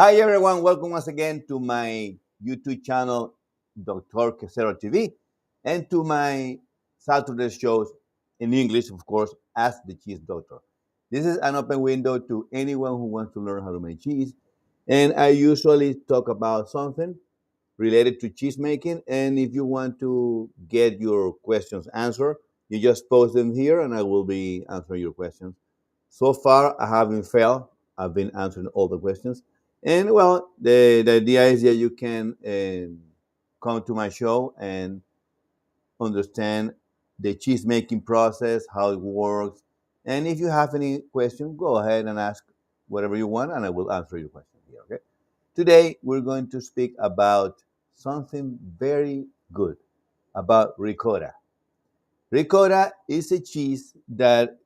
Hi everyone, welcome once again to my YouTube channel, Dr. Quesero TV, and to my Saturday shows in English, of course, as the Cheese Doctor. This is an open window to anyone who wants to learn how to make cheese, and I usually talk about something related to cheese making. And if you want to get your questions answered, you just post them here, and I will be answering your questions. So far, I haven't failed. I've been answering all the questions. And well, the idea is that you can come to my show and understand the cheese making process, how it works. And if you have any question, go ahead and ask whatever you want, and I will answer your question here. Okay. Today, we're going to speak about something very good about ricotta. Ricotta is a cheese that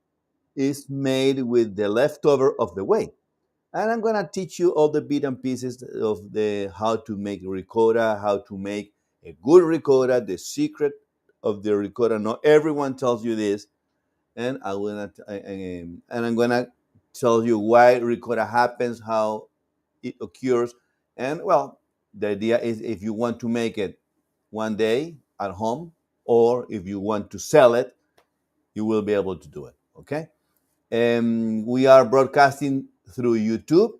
is made with the leftover of the whey. And I'm gonna teach you all the bit and pieces of the how to make ricotta, how to make a good ricotta, the secret of the ricotta. Not everyone tells you this, and I'm gonna tell you why ricotta happens, how it occurs, and well, the idea is if you want to make it one day at home, or if you want to sell it, you will be able to do it. Okay. We are broadcasting through YouTube,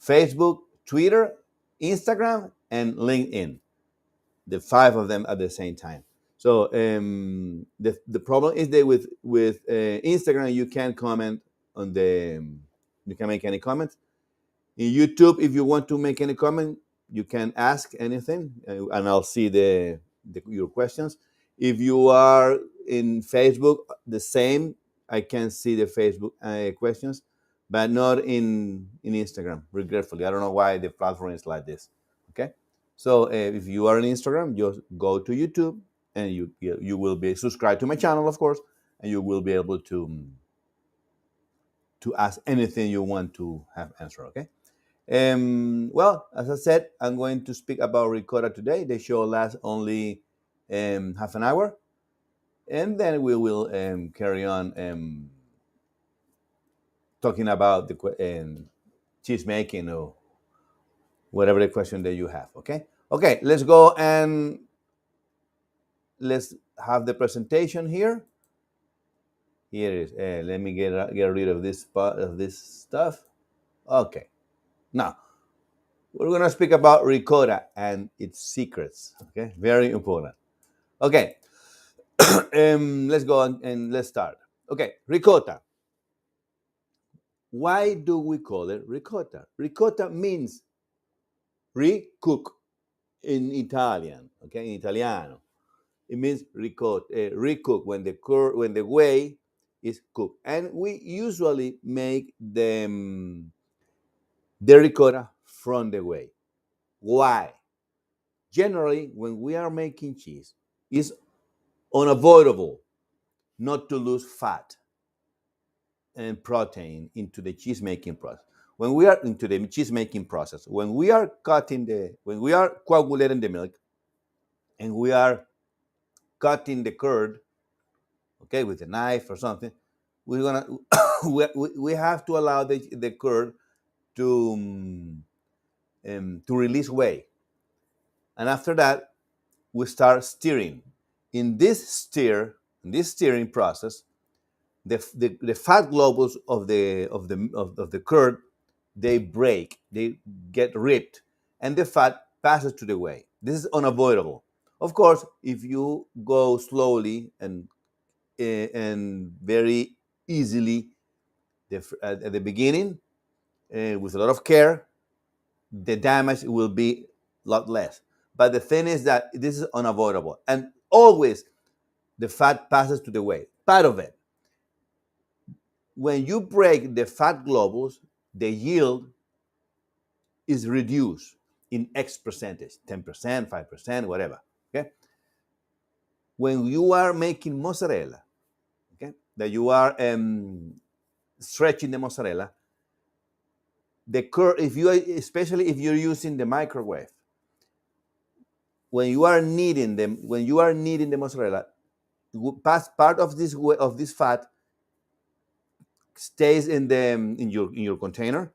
Facebook, Twitter, Instagram, and LinkedIn. The five of them at the same time. So the problem is that with Instagram you can comment on the you can make any comments. In YouTube, if you want to make any comment, you can ask anything, and I'll see your questions. If you are in Facebook, the same. I can see the Facebook questions, but not in Instagram. Regretfully, I don't know why the platform is like this. Okay, so if you are on Instagram, just go to YouTube, and you will be subscribed to my channel, of course, and you will be able to ask anything you want to have answer. Okay. Well, as I said, I'm going to speak about ricotta today. The show lasts only half an hour, and then we will carry on talking about the cheese making or whatever the question that you have. Okay, okay, let's go and let's have the presentation here. Here it is. Let me get rid of this part of this stuff. Okay, now we're gonna speak about ricotta and its secrets. Okay, very important. Okay, let's go on and let's start. Okay, ricotta. Why do we call it ricotta? Ricotta means recook in Italian. Okay, in Italiano, it means ricotta, recook when the whey is cooked, and we usually make the ricotta from the whey. Why? Generally, when we are making cheese, it's unavoidable not to lose fat and protein into the cheese making process. When we are into the cheese making process, when we are coagulating the milk and we are cutting the curd, okay, with a knife or something, we're gonna we have to allow the curd to release whey, and after that we start stirring. In this stirring process, the fat globule of the curd, they break, they get ripped, and the fat passes to the whey. This is unavoidable. Of course, if you go slowly and very easily at the beginning with a lot of care, the damage will be a lot less. But the thing is that this is unavoidable, and always the fat passes to the whey. Part of it. When you break the fat globules, the yield is reduced in X percentage, 10%, 5%, whatever. Okay. When you are making mozzarella, okay, that you are stretching the mozzarella, the curve, if you especially if you're using the microwave, when you are kneading the mozzarella, part of this fat stays in your container,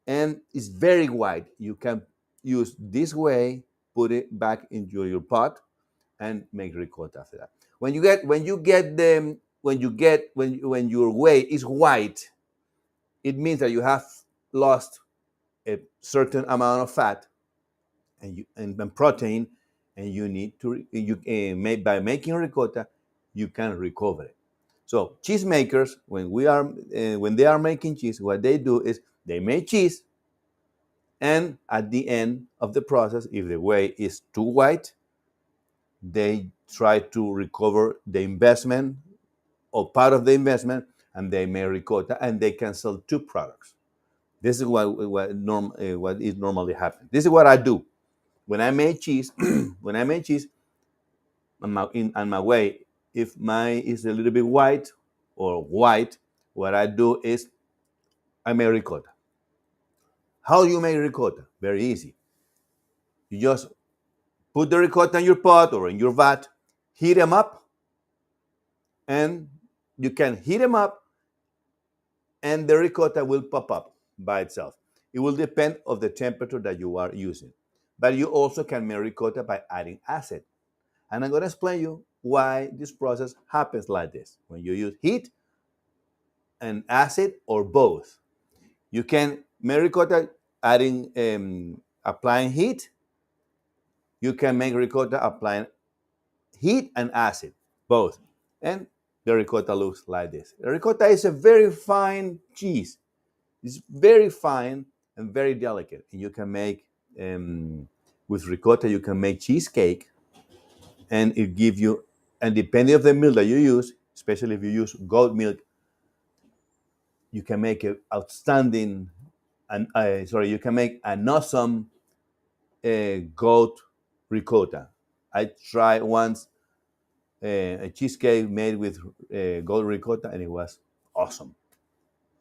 and it's very white. You can use this way, put it back into your pot, and make ricotta after that. When your whey is white, it means that you have lost a certain amount of fat and protein, and you need to by making ricotta, you can recover it. So cheesemakers, when they are making cheese, what they do is they make cheese, and at the end of the process, if the whey is too white, they try to recover the investment or part of the investment, and they make ricotta, and they can sell two products. This is what is normally happening. This is what I do when I make cheese. When I make cheese, on my way, if mine is a little bit white or white, what I do is I make ricotta. How do you make ricotta? Very easy. You just put the ricotta in your pot or in your vat, heat them up, and you can heat them up, and the ricotta will pop up by itself. It will depend on the temperature that you are using. But you also can make ricotta by adding acid. And I'm going to explain you why this process happens like this. When you use heat and acid or both, you can make ricotta adding applying heat. You can make ricotta applying heat and acid, both. And the ricotta looks like this. The ricotta is a very fine cheese. It's very fine and very delicate. And you can make, with ricotta, you can make cheesecake, and it give you, and depending of the milk that you use, especially if you use goat milk, you can make an outstanding, and you can make an awesome goat ricotta. I tried once a cheesecake made with goat ricotta, and it was awesome.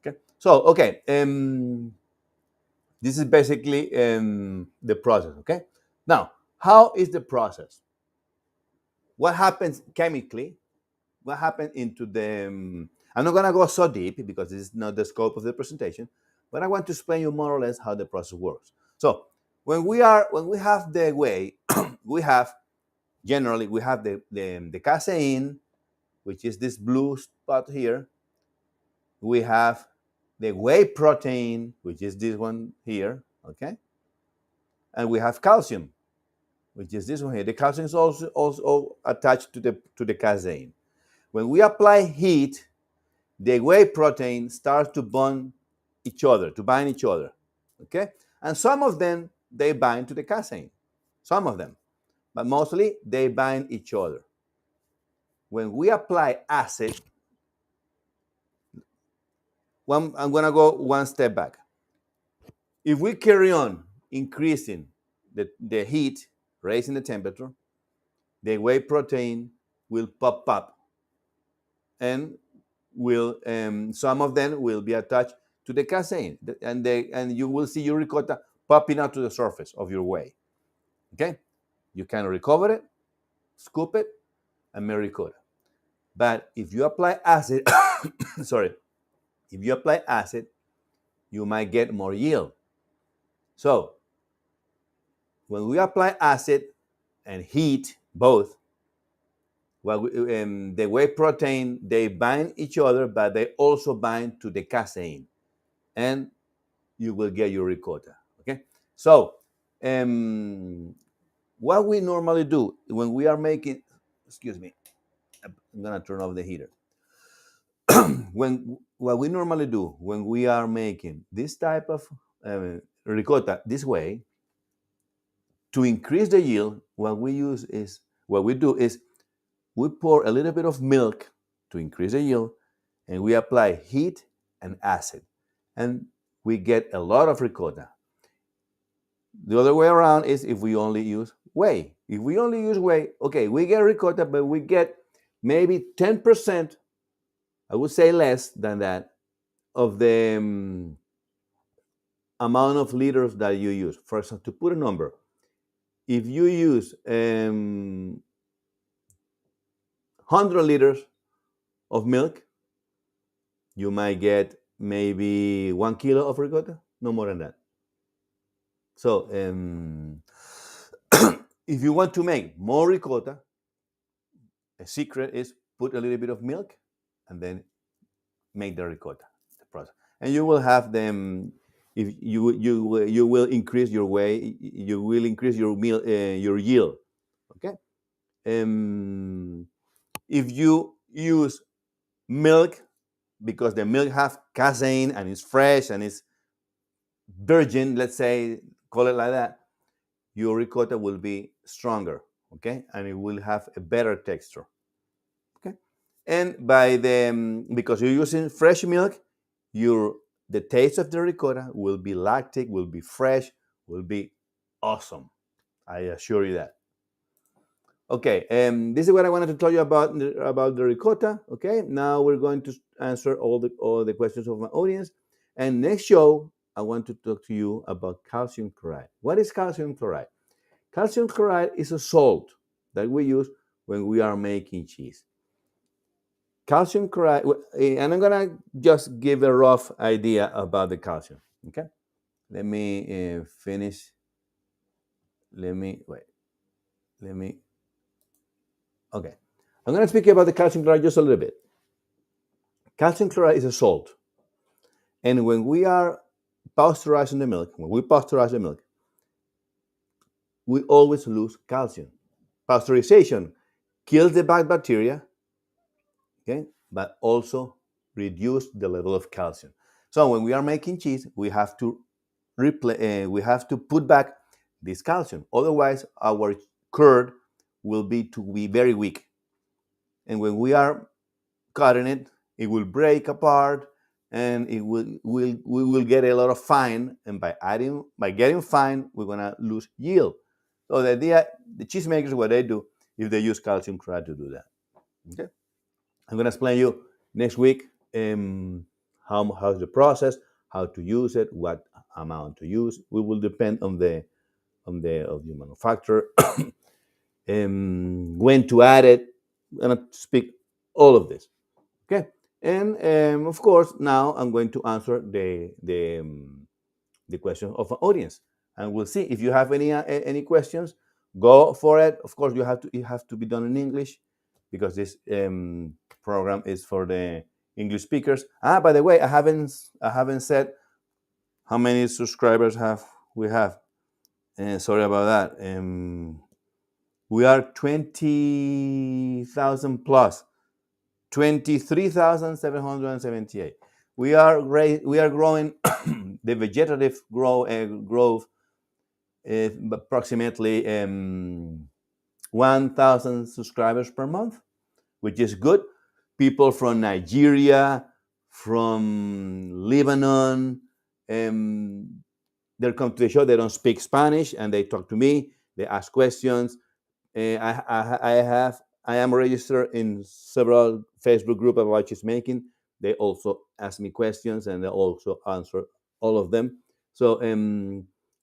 Okay, so okay, this is basically the process. Okay, now how is the process? What happens chemically? What happened into the? I'm not gonna go so deep because this is not the scope of the presentation, but I want to explain you more or less how the process works. So when we have the whey, we have generally we have the casein, which is this blue spot here. We have the whey protein, which is this one here, okay? And we have calcium, which is this one here. The calcium is also attached to the casein. When we apply heat, the whey protein starts to bind each other, okay? And some of them, they bind to the casein, some of them, but mostly they bind each other. When we apply acid, I'm gonna go one step back. If we carry on increasing the heat, raising the temperature, the whey protein will pop up, and will some of them will be attached to the casein, and you will see your ricotta popping out to the surface of your whey. Okay, you can recover it, scoop it, and make ricotta. But if you apply acid, sorry, if you apply acid, you might get more yield. So when we apply acid and heat both, well, the whey protein, they bind each other, but they also bind to the casein, and you will get your ricotta. Okay, so what we normally do when we are making, excuse me, I'm gonna turn off the heater. What we normally do when we are making this type of ricotta this way, to increase the yield, what we do is we pour a little bit of milk to increase the yield, and we apply heat and acid, and we get a lot of ricotta. The other way around is if we only use whey. If we only use whey, okay, we get ricotta, but we get maybe 10%, I would say less than that, of the amount of liters that you use. For example, to put a number, if you use 100 liters of milk, you might get maybe 1 kilo of ricotta. no more than that. So if you want to make more ricotta, a secret is put a little bit of milk and then make the ricotta, the process, and you will have them. If you will increase your way, you will increase your meal, your yield. Okay. If you use milk, because the milk have casein and it's fresh and it's virgin, let's say, call it like that, your ricotta will be stronger, okay, and it will have a better texture, okay. And by the because you're using fresh milk, your the taste of the ricotta will be lactic, will be fresh, will be awesome. I assure you that. Okay, this is what I wanted to tell you about the ricotta. Okay, now we're going to answer all the questions of my audience. And next show, I want to talk to you about calcium chloride. What is calcium chloride? Calcium chloride is a salt that we use when we are making cheese. Calcium chloride, and I'm gonna just give a rough idea about the calcium. Okay, let me finish. Let me wait. Let me. Okay, I'm gonna speak about the calcium chloride just a little bit. Calcium chloride is a salt. And when we are pasteurizing the milk, when we pasteurize the milk, we always lose calcium. Pasteurization kills the bad bacteria, okay, but also reduce the level of calcium. So when we are making cheese, we have to we have to put back this calcium. Otherwise, our curd will be very weak. And when we are cutting it, it will break apart, and we will get a lot of fine. And by getting fine, we're gonna lose yield. So the idea, the cheesemakers, what they do if they use calcium chloride to do that. Okay, I'm gonna explain you next week how's the process, how to use it, what amount to use. We will depend on the of the manufacturer, when to add it. I'm gonna speak all of this. Okay, and of course, now I'm going to answer the question of an audience, and we'll see if you have any questions. Go for it. Of course, it have to be done in English because this program is for the English speakers. Ah, by the way, I haven't said how many subscribers have we have. Sorry about that. We are 20,000 plus. 23,778. We are growing the vegetative growth approximately 1,000 subscribers per month, which is good. People from Nigeria, from Lebanon, they come to the show. They don't speak Spanish, and they talk to me. They ask questions. I am registered in several Facebook groups about cheese making. They also ask me questions, and they also answer all of them. So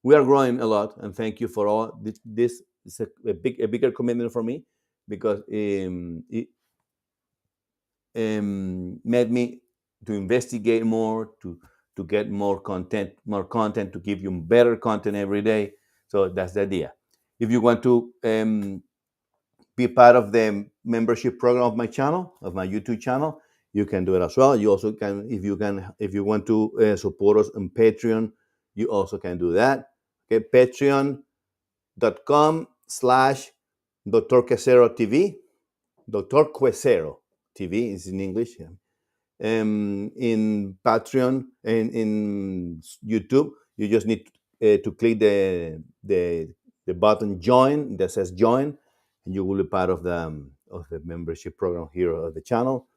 we are growing a lot, and thank you for all this. Is a bigger commitment for me because it made me to investigate more, to get more content, to give you better content every day. So that's the idea. If you want to be part of the membership program of my channel, of my YouTube channel, you can do it as well. You also can, if you want to support us on Patreon, you also can do that. Okay, patreon.com/Dr. Quesero TV. Dr. Quesero TV is in English. Yeah. In Patreon and in YouTube, you just need to click the button join that says join, and you will be part of the membership program here of the channel.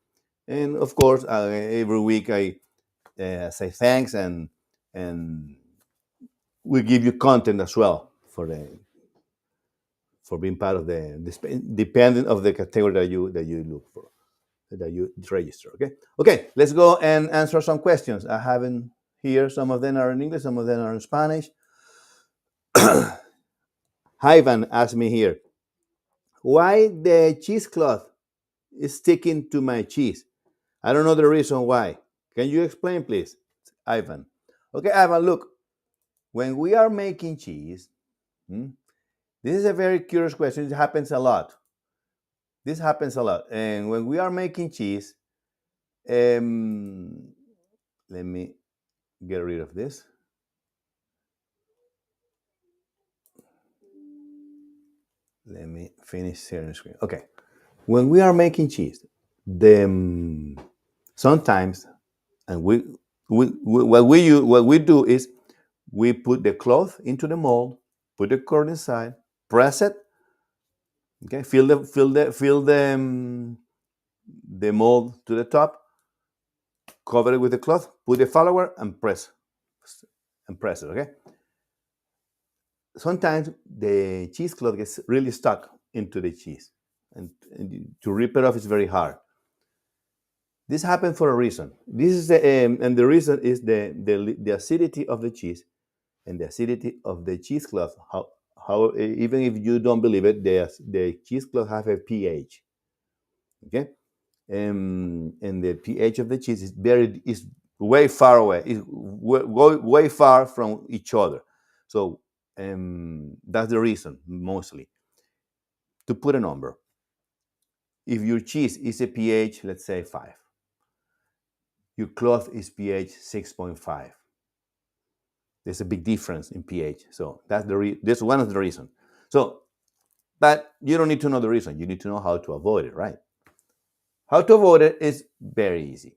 And of course, every week I say thanks, and we give you content as well for being part of depending of the category that you look for, that you register. Okay, let's go and answer some questions. I haven't here. Some of them are in English, some of them are in Spanish. Ivan asked me here, why the cheesecloth is sticking to my cheese? I don't know the reason why. Can you explain, please, Ivan? Okay, Ivan, look, when we are making cheese, hmm, this is a very curious question. It happens a lot. This happens a lot. And when we are making cheese, um, let me get rid of this. Let me finish sharing the screen. Okay. When we are making cheese, the sometimes, and what we do is we put the cloth into the mold, put the cord inside, press it. Okay, fill the mold to the top, cover it with the cloth, put the follower, and press it. Okay. Sometimes the cheesecloth gets really stuck into the cheese, and to rip it off is very hard. This happened for a reason. This is and the reason is the acidity of the cheese and the acidity of the cheesecloth. How even if you don't believe it, the cheesecloth have a pH. Okay, and the pH of the cheese is way far away. Is way far from each other. So that's the reason mostly. To put a number, if your cheese is a pH, let's say 5, your cloth is pH 6.5. There's a big difference in pH. So that's one of the reasons. So, but you don't need to know the reason. You need to know how to avoid it, right? How to avoid it is very easy.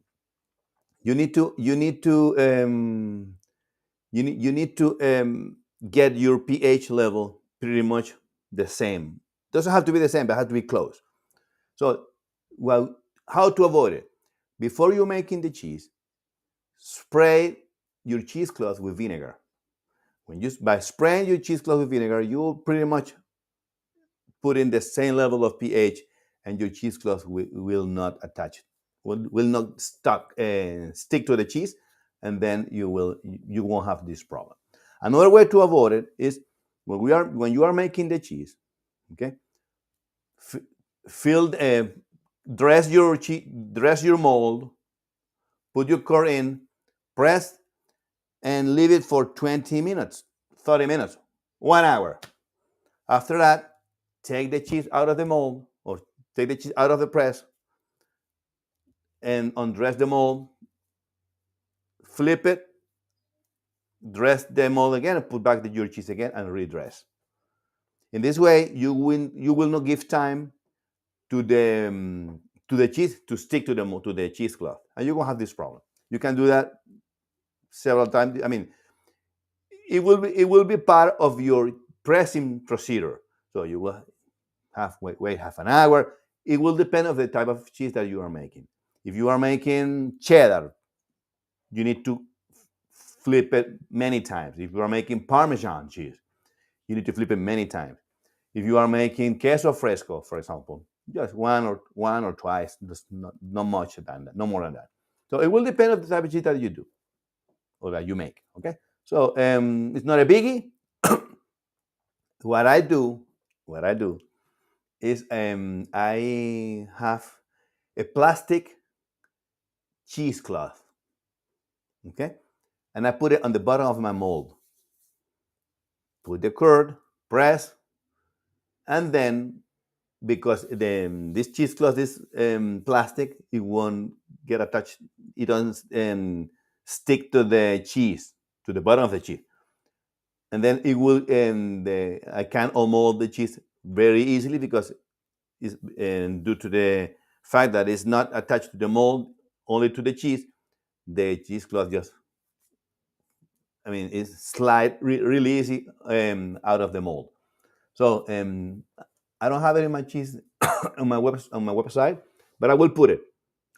You need to get your pH level pretty much the same. Doesn't have to be the same, but it has to be close. So, well, how to avoid it? Before you're making the cheese, spray your cheesecloth with vinegar. By spraying your cheesecloth with vinegar, you'll pretty much put in the same level of pH, and your cheesecloth will not attach, will not stick to the cheese, and then you won't have this problem. Another way to avoid it is when you are making the cheese. Okay, fill dress your mold, put your core in, press, and leave it for 20 minutes, 30 minutes, 1 hour. After that, take the cheese out of the mold or take the cheese out of the press and undress the mold, flip it, dress the mold again, and put back your cheese again and redress. In this way, you will not give time to the cheese to stick to the cheesecloth, and you won't have this problem. You can do that several times. I mean, it will be part of your pressing procedure. So you will wait half an hour. It will depend on the type of cheese that you are making. If you are making cheddar, you need to flip it many times. If you are making Parmesan cheese, you need to flip it many times. If you are making queso fresco, for example, just one or twice, just not much than that, no more than that. So it will depend on the type of cheese that you do or that you make. Okay, so it's not a biggie. what I do, what I do is I have a plastic cheesecloth. Okay, and I put it on the bottom of my mold. Put the curd, press, and then because this cheesecloth is plastic, it won't get attached. It doesn't stick to the cheese, to the bottom of the cheese, and then it will. I can unmold the cheese very easily because it's due to the fact that it's not attached to the mold, only to the cheese. The cheesecloth just, I mean, it's slide really easy out of the mold. So I don't have it in my cheese on my website, but I will put it.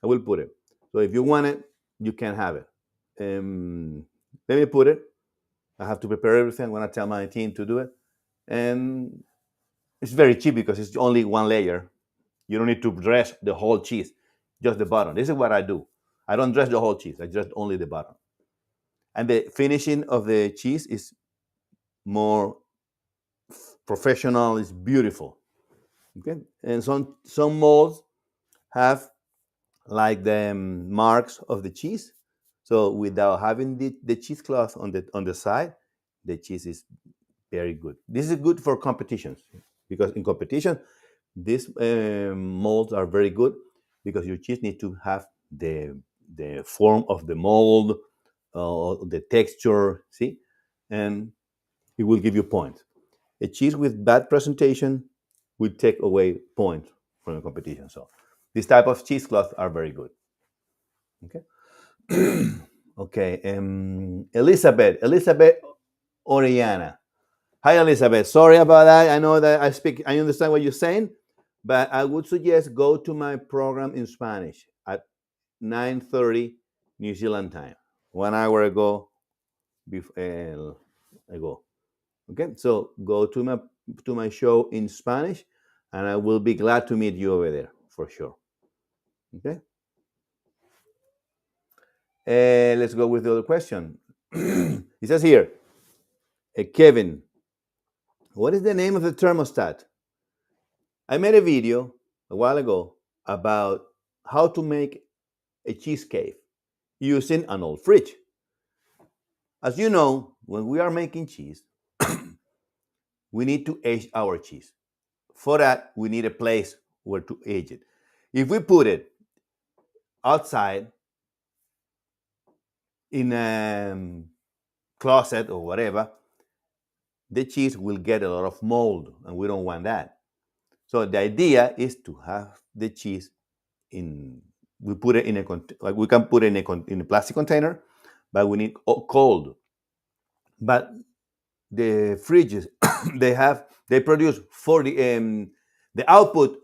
I will put it. So if you want it, you can have it. Let me put it. I have to prepare everything. I'm gonna tell my team to do it, and it's very cheap because it's only one layer. You don't need to dress the whole cheese, just the bottom. This is what I do. I don't dress the whole cheese. I dress only the bottom, and the finishing of the cheese is more professional. It's beautiful. Okay, and some molds have like the marks of the cheese. So without having the cheesecloth on the side, the cheese is very good. This is good for competitions because in competition, these molds are very good because your cheese needs to have the form of the mold, the texture. See, and it will give you points. A cheese with bad presentation will take away points from the competition. So this type of cheesecloth are very good. Okay. Okay. Elizabeth Orellana. Hi, Elizabeth. Sorry about that. I know that I understand what you're saying, but I would suggest go to my program in Spanish at 9:30 New Zealand time, 1 hour ago. Okay, so go to my show in Spanish, and I will be glad to meet you over there for sure. Okay, let's go with the other question. It says here, Kevin, what is the name of the thermostat? I made a video a while ago about how to make a cheesecake using an old fridge. As you know, when we are making cheese, we need to age our cheese. For that, we need a place where to age it. If we put it outside in a closet or whatever, the cheese will get a lot of mold, and we don't want that. So the idea is to have the cheese in. We put it in a like we can put it in a plastic container, but we need cold. But the fridges they produce 40 the output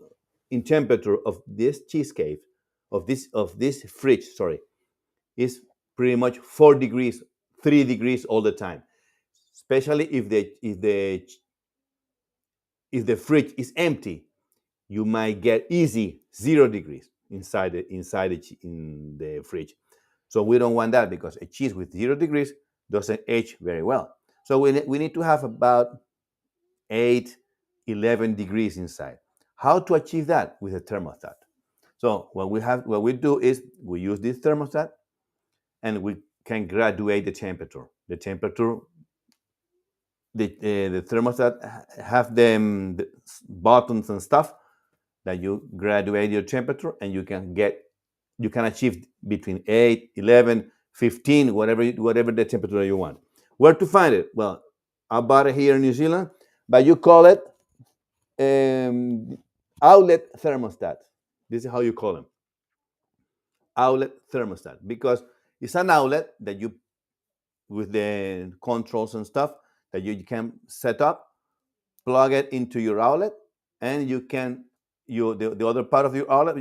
in temperature of this cheesecake of this fridge, sorry, is pretty much 4 degrees, 3 degrees all the time, especially if the fridge is empty. You might get easy 0 degrees in the fridge. So we don't want that because a cheese with 0 degrees doesn't age very well. So we need to have about 8, 11 degrees inside. How to achieve that? With a thermostat. So what we do is we use this thermostat and we can graduate the temperature. The thermostat have the buttons and stuff that you graduate your temperature, and you can achieve between 8, 11, 15, whatever the temperature you want. Where to find it? Well, I bought it here in New Zealand, but you call it outlet thermostat. This is how you call them, outlet thermostat, because it's an outlet that you, with the controls and stuff, that you can set up, plug it into your outlet, and you can the other part of your outlet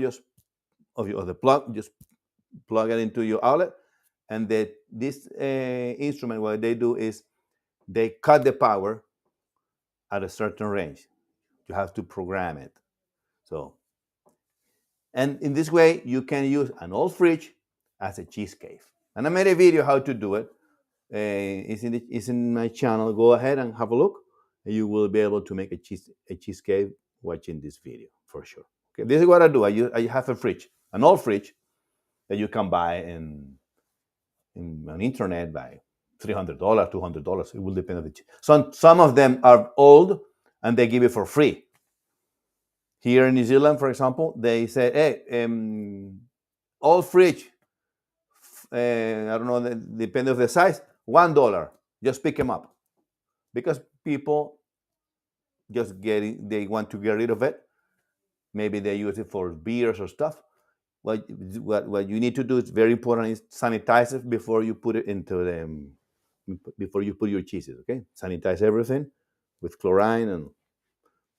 of the plug, just plug it into your outlet, and this instrument, what they do is they cut the power at a certain range. You have to program it. So, and in this way, you can use an old fridge as a cheesecake. And I made a video how to do it. It's in my channel. Go ahead and have a look. You will be able to make a cheesecake watching this video for sure. Okay, this is what I do. I have a fridge, an old fridge that you can buy on internet by $300, $200. It will depend on the. Some of them are old and they give it for free. Here in New Zealand, for example, they say, "Hey, old fridge. I don't know, depending on the size, $1. Just pick them up," because people they want to get rid of it. Maybe they use it for beers or stuff. What you need to do is very important is sanitize it before you put it into before you put your cheeses. Okay, sanitize everything with chloride,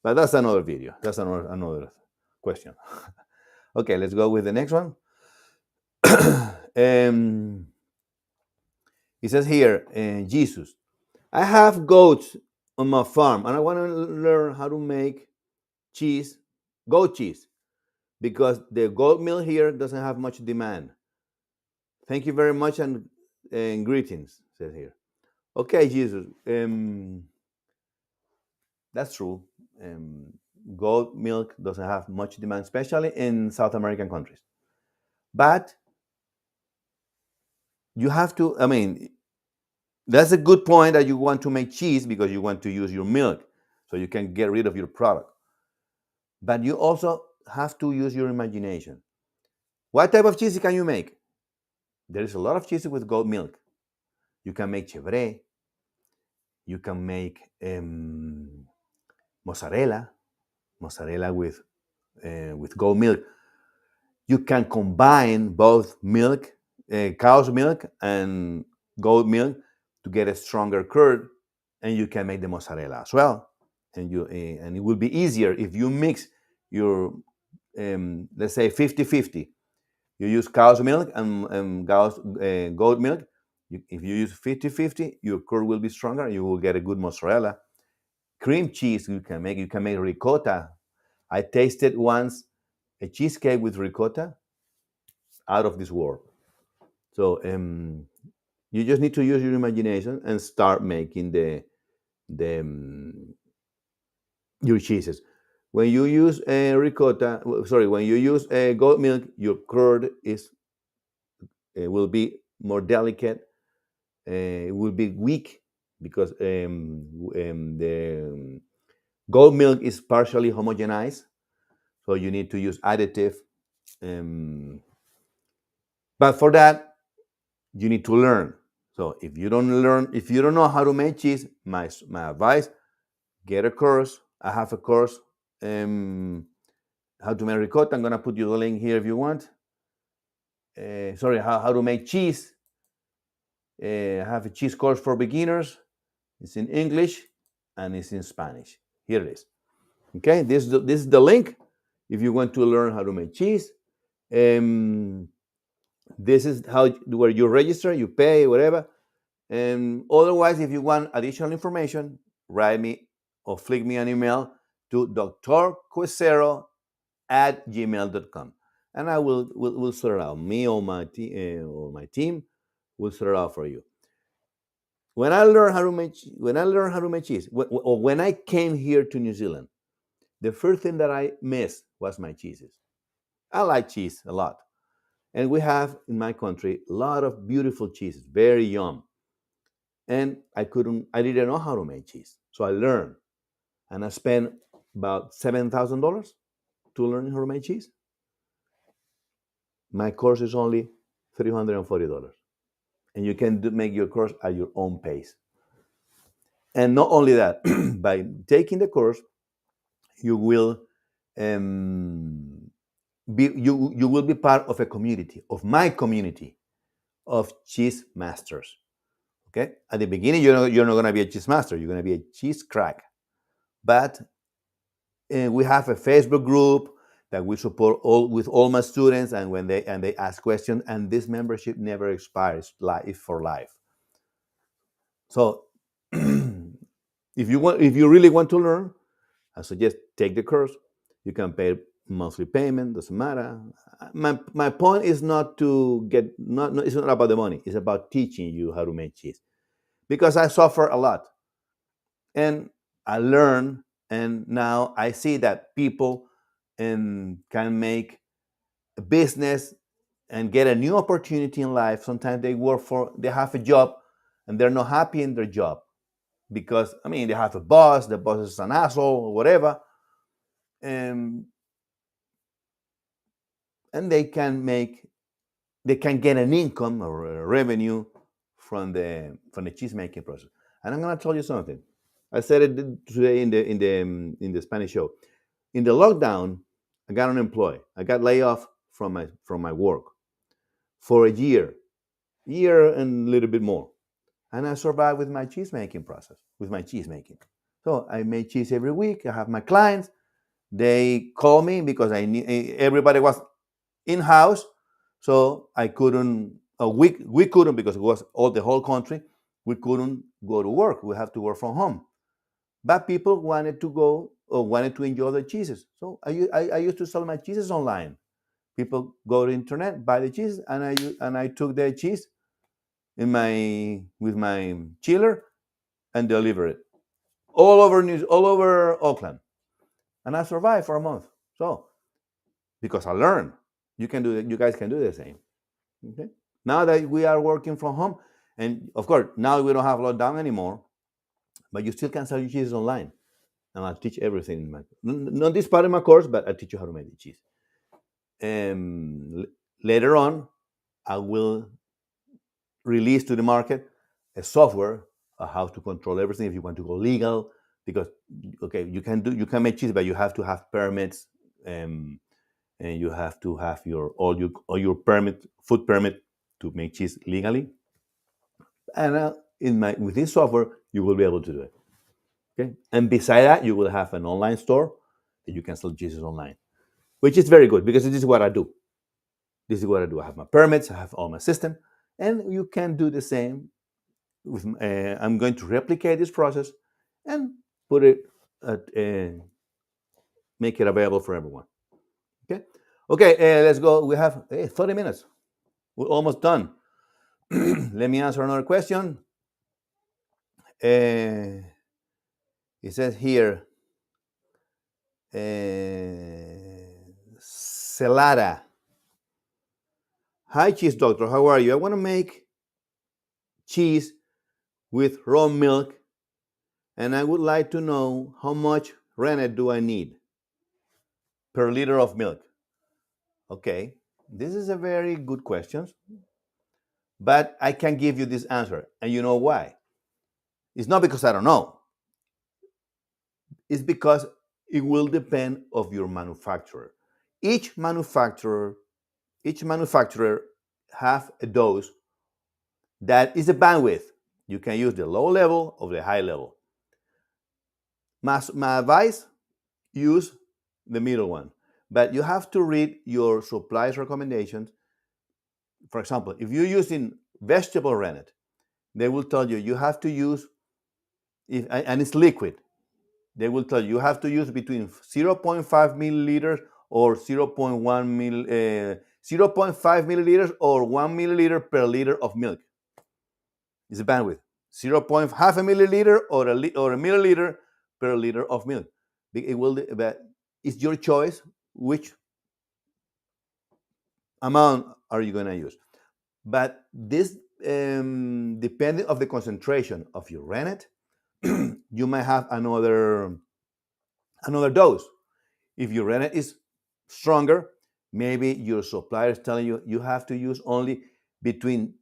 but that's another video. That's another question. Okay, let's go with the next one. It says here, Jesus, I have goats on my farm and I want to learn how to make goat cheese, because the goat milk here doesn't have much demand. Thank you very much and greetings, says here. Okay, Jesus, that's true. Goat milk doesn't have much demand, especially in South American countries. But you have to, I mean, that's a good point that you want to make cheese because you want to use your milk so you can get rid of your product. But you also have to use your imagination. What type of cheese can you make? There is a lot of cheese with goat milk. You can make chevre, you can make mozzarella, mozzarella with goat milk. You can combine both milk, cow's milk, and goat milk to get a stronger curd, and you can make the mozzarella as well. And it will be easier if you mix your let's say 50-50. You use cow's milk and goat milk. If you use 50-50, your curd will be stronger. You will get a good mozzarella. Cream cheese you can make ricotta. I tasted once a cheesecake with ricotta, out of this world. So you just need to use your imagination and start making the your cheeses. When you use ricotta, sorry, when you use goat milk, your curd is will be more delicate. It will be weak because the goat milk is partially homogenized, so you need to use additive. Um, but for that, you need to learn. So if you don't know how to make cheese, my advice: get a course. I have a course, how to make ricotta. I'm gonna put you the link here if you want. Sorry, how to make cheese. I have a cheese course for beginners. It's in English and it's in Spanish. Here it is. Okay, this is the link if you want to learn how to make cheese. Um, this is how where you register, you pay, whatever. And otherwise, if you want additional information, write me or flick me an email to drquesero@gmail.com. And I will sort it out. Me or my team will sort it out for you. When I learned how to make cheese, or when I came here to New Zealand, the first thing that I missed was my cheeses. I like cheese a lot. And we have in my country a lot of beautiful cheeses, very yum. And I didn't know how to make cheese. So I learned. And I spent about $7,000 to learn how to make cheese. My course is only $340. And you can make your course at your own pace. And not only that, by taking the course, you will you will be part of a community, of my community of cheese masters. Okay, at the beginning you're not going to be a cheese master, you're going to be a cheese crack. But we have a Facebook group that we support all my students, and when they ask questions, and this membership never expires, life for life. So if you really want to learn, I suggest take the course. You can pay monthly payment, doesn't matter. My point is not to get not it's not about the money. It's about teaching you how to make cheese, because I suffer a lot, and I learn, and now I see that people can make a business and get a new opportunity in life. Sometimes they have a job and they're not happy in their job because I mean they have a boss, the boss is an asshole or whatever, and they can get an income or a revenue from the cheese making process. And I'm gonna tell you something. I said it today in the Spanish show. In the lockdown, I got unemployed. I got laid off from my work for a year and a little bit more. And I survived with my cheese making process, with my cheese making. So I made cheese every week. I have my clients. They call me because everybody was in house, so I couldn't. We couldn't, because it was all the whole country. We couldn't go to work. We have to work from home. But people wanted to go or wanted to enjoy the cheeses. So I used to sell my cheeses online. People go to the internet, buy the cheese, and I took the cheese with my chiller and deliver it all over Auckland, and I survived for a month. So because I learned, you guys can do the same. Okay. Now that we are working from home, and of course, now we don't have lockdown anymore, but you still can sell your cheese online. And I teach everything in my, not this part of my course, but I teach you how to make the cheese. Later on, I will release to the market a software of how to control everything if you want to go legal. Because okay, you can make cheese, but you have to have permits, and you have to have all your permit, food permit, to make cheese legally. And with this software, you will be able to do it. Okay, and beside that, you will have an online store that you can sell cheeses online, which is very good because this is what I do. This is what I do. I have my permits, I have all my system, and you can do the same. I'm going to replicate this process and put it make it available for everyone. Okay, okay. Let's go. We have 30 minutes. We're almost done. Let me answer another question. It says here, Celada. Hi, cheese doctor. How are you? I want to make cheese with raw milk, and I would like to know how much rennet do I need per liter of milk. Okay, this is a very good question, but I can give you this answer, and you know why? It's not because I don't know. It's because it will depend of your manufacturer. Each manufacturer, each manufacturer have a dose that is a bandwidth. You can use the low level or the high level. My advice, use the middle one. But you have to read your supplier's recommendations. For example, if you're using vegetable rennet, they will tell you you have to use, and it's liquid, they will tell you have to use between 0.5 milliliters or 0.5 milliliters or 1 milliliter per liter of milk. It's a bandwidth. 0.5 milliliter or a milliliter per liter of milk. It will, but it's your choice which amount are you going to use. But this, depending of the concentration of your rennet, you might have another dose. If your rennet is stronger, maybe your supplier is telling you you have to use only between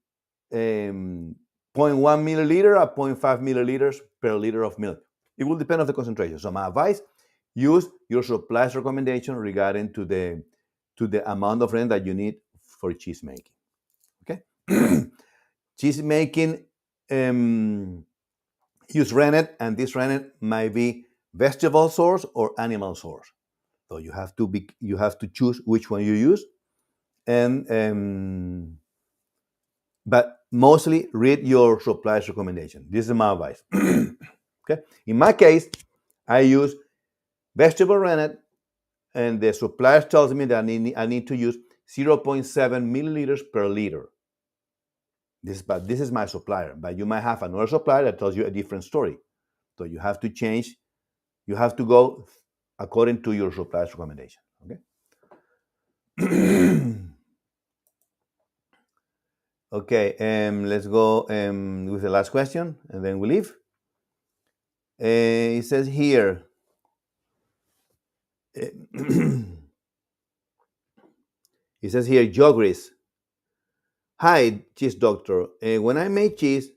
zero point 0.1 milliliter or 0.5 milliliters per liter of milk. It will depend on the concentration. So my advice, use your supplier's recommendation regarding to the amount of rennet that you need for cheese making. Okay? Cheese making, use rennet, and this rennet might be vegetable source or animal source. So you have to choose which one you use, and but mostly read your supplier's recommendation. This is my advice. Okay. In my case, I use vegetable rennet, and the supplier tells me that I need to use 0.7 milliliters per liter. This is my supplier, but you might have another supplier that tells you a different story. So you have to change. You have to go according to your supplier's recommendation. Okay. Okay, let's go with the last question, and then we leave. It says here, Jogris. Hi, cheese doctor. When I make cheese,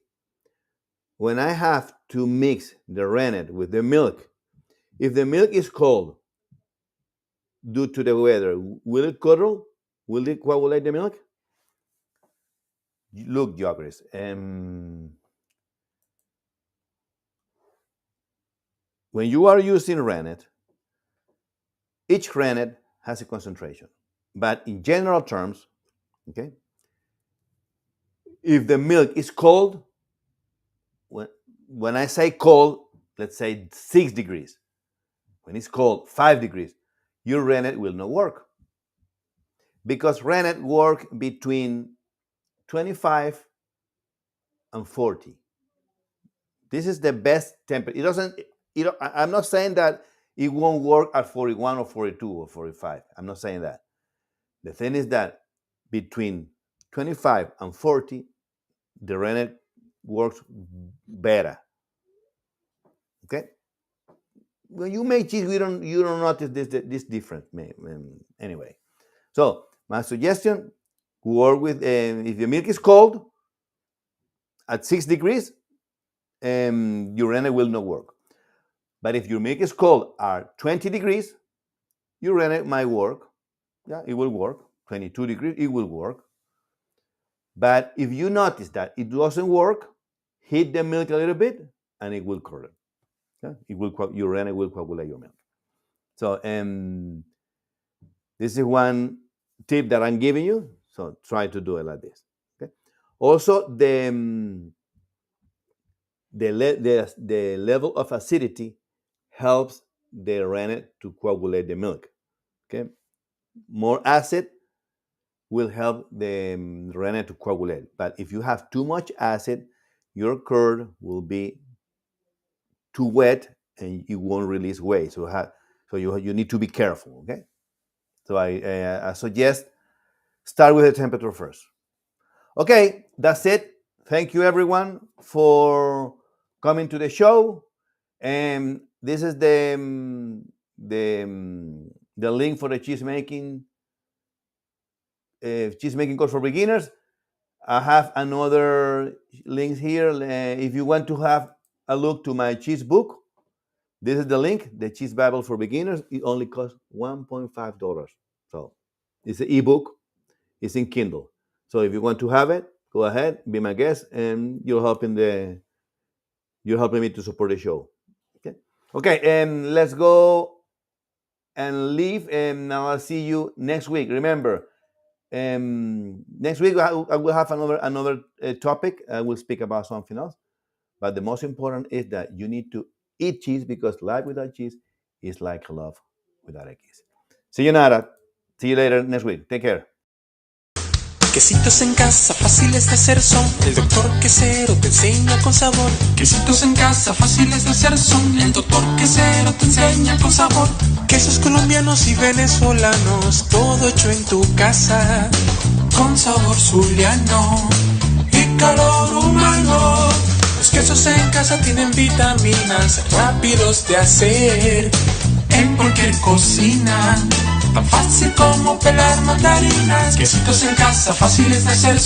when I have to mix the rennet with the milk, if the milk is cold due to the weather, will it curdle? Will it coagulate the milk? Look, Jogris, when you are using rennet, each rennet has a concentration. But in general terms, okay, if the milk is cold, when I say cold, let's say 6 degrees. When it's cold, 5 degrees, your rennet will not work. Because rennet work between 25 and 40. This is the best temperature. It doesn't, I'm not saying that it won't work at 41 or 42 or 45. I'm not saying that. The thing is that between 25 and 40, the Rennet works better. Okay. When you make cheese, you don't notice this difference. Anyway, so my suggestion: work with if your milk is cold at 6 degrees, your Rennet will not work. But if your milk is cold at 20 degrees, your Rennet might work. Yeah, it will work. 22 degrees, it will work. But if you notice that it doesn't work, heat the milk a little bit, and it will correct. Yeah? Your Rennet will coagulate your milk. So this is one tip that I'm giving you. So try to do it like this. Okay. Also, the level of acidity helps the rennet to coagulate the milk. Okay, more acid will help the rennet to coagulate. But if you have too much acid, your curd will be too wet and you won't release whey. So you need to be careful. Okay, so I suggest start with the temperature first. Okay, that's it. Thank you everyone for coming to the show. And this is the link for the cheese making course for beginners. I have another links here. If you want to have a look to my cheese book, this is the link, the Cheese Bible for Beginners. It only costs $1.5. So it's an ebook. It's in Kindle. So if you want to have it, go ahead, be my guest, and you're helping me to support the show. Okay, and let's go and leave. And now I'll see you next week. Remember, next week I will have another topic. I will speak about something else. But the most important is that you need to eat cheese, because life without cheese is like love without a kiss. See you, Nara. See you later next week. Take care. Quesitos en casa, fáciles de hacer son. El doctor Quesero te enseña con sabor. Quesitos en casa, fáciles de hacer son. El doctor Quesero te enseña con sabor. Quesos colombianos y venezolanos, todo hecho en tu casa, con sabor zuliano y calor humano. Los quesos en casa tienen vitaminas, rápidos de hacer, en cualquier cocina. Tan fácil como pelar mandarinas. Quesitos en casa, fáciles de hacer